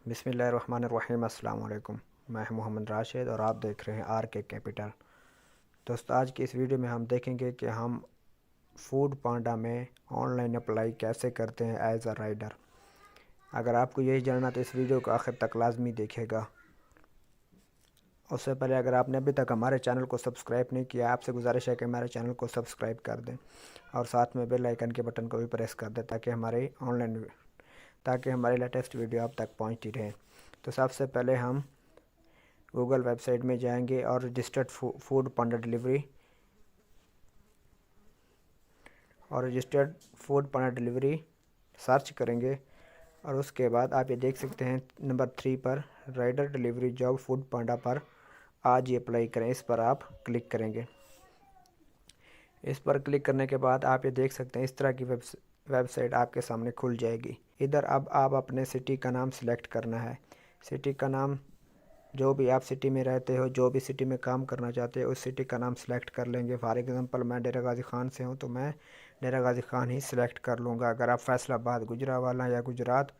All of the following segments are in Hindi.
बिस्मिल्लाहिर्रहमानिर्रहीम। अस्सलाम वालेकुम। मैं मोहम्मद राशिद और आप देख रहे हैं आर के कैपिटल। दोस्तों, आज की इस वीडियो में हम देखेंगे कि हम फूड पांडा में ऑनलाइन अप्लाई कैसे करते हैं एज अ राइडर। अगर आपको यही जानना तो इस वीडियो को आखिर तक लाजमी देखेगा। उससे पहले अगर आपने अभी तक हमारे चैनल को सब्सक्राइब नहीं किया, आपसे गुजारिश है कि हमारे चैनल को सब्सक्राइब कर दें और साथ में बेल आइकन के बटन को भी प्रेस कर दें ताकि हमारी लेटेस्ट वीडियो आप तक पहुंचती रहे। तो सबसे पहले हम गूगल वेबसाइट में जाएंगे और रजिस्टर्ड फूड पांडा डिलीवरी सर्च करेंगे और उसके बाद आप ये देख सकते हैं नंबर 3 पर राइडर डिलीवरी जॉब फूड पांडा पर आज ही अप्लाई करें। इस पर आप क्लिक करेंगे। इस पर क्लिक करने के बाद आप ये देख सकते हैं इस तरह की वेबसाइट आपके सामने खुल जाएगी। इधर अब आप अपने सिटी का नाम सिलेक्ट करना है। सिटी का नाम जो भी आप सिटी में रहते हो, जो भी सिटी में काम करना चाहते हो, उस सिटी का नाम सेलेक्ट कर लेंगे। फॉर एग्ज़ाम्पल मैं डेरा गाज़ी ख़ान से हूँ तो मैं डेरा गाज़ी ख़ान ही सिलेक्ट कर लूँगा। अगर आप फैसलाबाद, गुजरांवाला या गुजरात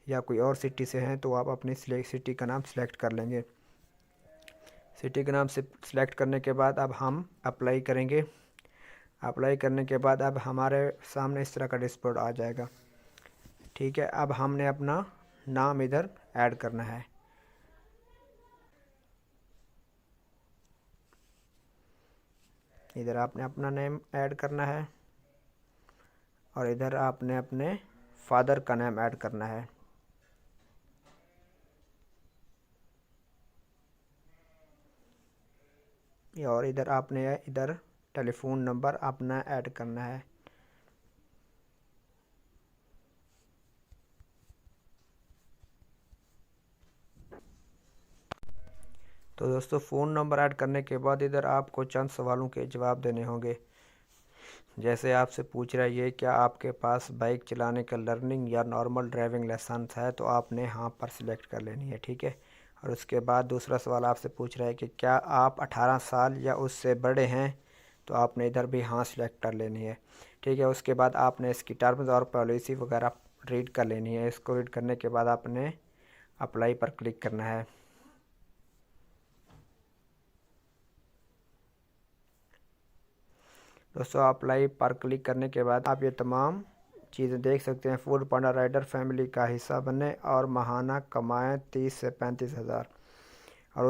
या कोई और सिटी से हैं तो आप अपनी सिटी का नाम सेलेक्ट कर लेंगे। सिटी का नाम से सिलेक्ट करने के बाद अब हम अप्लाई करेंगे। अप्लाई करने के बाद अब हमारे सामने इस तरह का डैशबोर्ड आ जाएगा। ठीक है, अब हमने अपना नाम इधर ऐड करना है। इधर आपने अपना नेम ऐड करना है और इधर आपने अपने फादर का नेम ऐड करना है। और इधर टेलीफोन नंबर अपना ऐड करना है। तो दोस्तों, फ़ोन नंबर ऐड करने के बाद इधर आपको चंद सवालों के जवाब देने होंगे। जैसे आपसे पूछ रहा है ये क्या आपके पास बाइक चलाने का लर्निंग या नॉर्मल ड्राइविंग लाइसेंस है, तो आपने हाँ पर सिलेक्ट कर लेनी है। ठीक है, और उसके बाद दूसरा सवाल आपसे पूछ रहा है कि क्या आप 18 साल या उससे बड़े हैं, तो आपने इधर भी हाँ सिलेक्ट कर लेनी है। ठीक है, उसके बाद आपने इसकी टर्म्स और पॉलिसी वगैरह रीड कर लेनी है। इसको रीड करने के बाद आपने अप्लाई पर क्लिक करना है। दोस्तों, अप्लाई पर क्लिक करने के बाद आप ये तमाम चीज़ें देख सकते हैं। फूड पांडा राइडर फैमिली का हिस्सा बने और माहाना कमाएं 30 से 35 हज़ार। और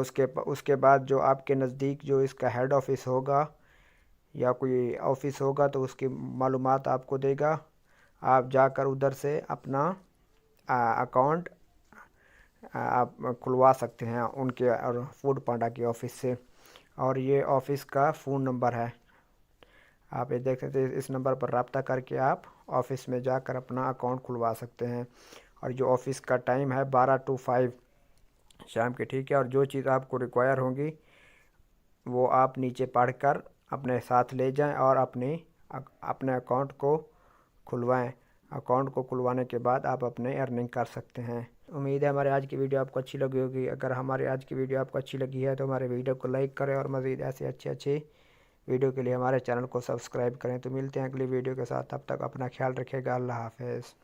उसके बाद जो आपके नज़दीक जो इसका हेड ऑफिस होगा या कोई ऑफिस होगा तो उसकी मालूमात आपको देगा। आप जाकर उधर से अपना अकाउंट आप खुलवा सकते हैं उनके और फूड पांडा के ऑफिस से। और ये ऑफिस का फ़ोन नंबर है, आप ये देख सकते हैं। इस नंबर पर रब्ता करके आप ऑफिस में जाकर अपना अकाउंट खुलवा सकते हैं। और जो ऑफिस का टाइम है 12 to 5 शाम के। ठीक है, और जो चीज़ आपको रिक्वायर होंगी वो आप नीचे पढ़कर अपने साथ ले जाएं और अपने अकाउंट को खुलवाएं। अकाउंट को खुलवाने के बाद आप अपने अर्निंग कर सकते हैं। उम्मीद है हमारे आज की वीडियो आपको अच्छी लगी होगी। अगर हमारी आज की वीडियो आपको अच्छी लगी है तो हमारे वीडियो को लाइक करें और मज़ीद ऐसे अच्छे वीडियो के लिए हमारे चैनल को सब्सक्राइब करें। तो मिलते हैं अगली वीडियो के साथ, तब तक अपना ख्याल रखिएगा। अल्लाह हाफ़िज़।